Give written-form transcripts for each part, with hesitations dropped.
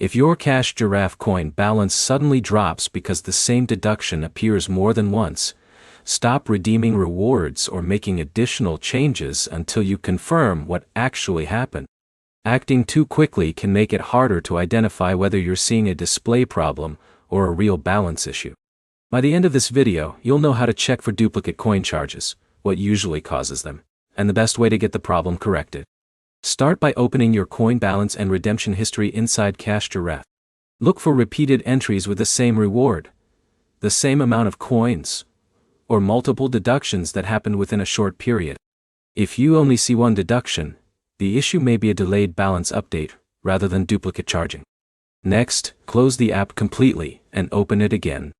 If your Cash Giraffe coin balance suddenly drops because the same deduction appears more than once, stop redeeming rewards or making additional changes until you confirm what actually happened. Acting too quickly can make it harder to identify whether you're seeing a display problem or a real balance issue. By the end of this video, you'll know how to check for duplicate coin charges, what usually causes them, and the best way to get the problem corrected. Start by opening your coin balance and redemption history inside Cash Giraffe. Look for repeated entries with the same reward, the same amount of coins, or multiple deductions that happened within a short period. If you only see one deduction, the issue may be a delayed balance update rather than duplicate charging. Next, close the app completely and open it again.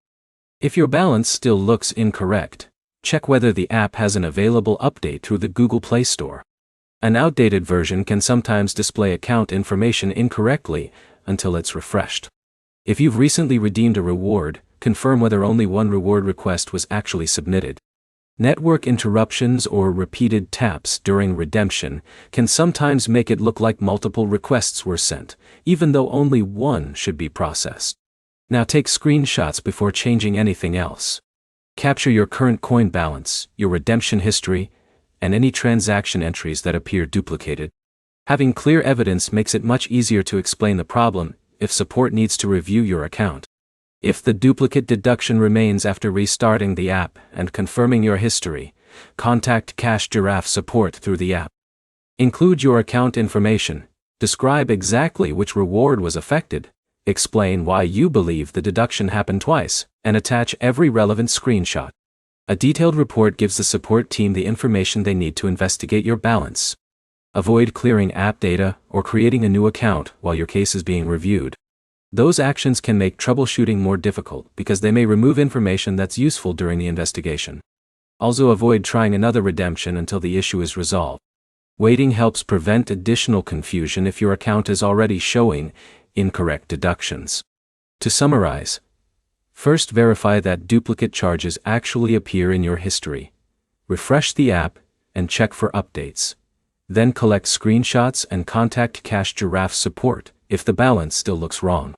If your balance still looks incorrect, check whether the app has an available update through the Google Play Store. An outdated version can sometimes display account information incorrectly until it's refreshed. If you've recently redeemed a reward, confirm whether only one reward request was actually submitted. Network interruptions or repeated taps during redemption can sometimes make it look like multiple requests were sent, even though only one should be processed. Now take screenshots before changing anything else. Capture your current coin balance, your redemption history, and any transaction entries that appear duplicated. Having clear evidence makes it much easier to explain the problem if support needs to review your account. If the duplicate deduction remains after restarting the app and confirming your history, contact Cash Giraffe support through the app. Include your account information, describe exactly which reward was affected, explain why you believe the deduction happened twice, and attach every relevant screenshot. A detailed report gives the support team the information they need to investigate your balance. Avoid clearing app data or creating a new account while your case is being reviewed. Those actions can make troubleshooting more difficult because they may remove information that's useful during the investigation. Also avoid trying another redemption until the issue is resolved. Waiting helps prevent additional confusion if your account is already showing incorrect deductions. To summarize, first verify that duplicate charges actually appear in your history. Refresh the app and check for updates. Then collect screenshots and contact Cash Giraffe support if the balance still looks wrong.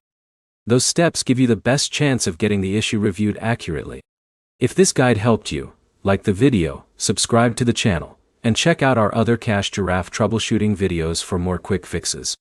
Those steps give you the best chance of getting the issue reviewed accurately. If this guide helped you, like the video, subscribe to the channel, and check out our other Cash Giraffe troubleshooting videos for more quick fixes.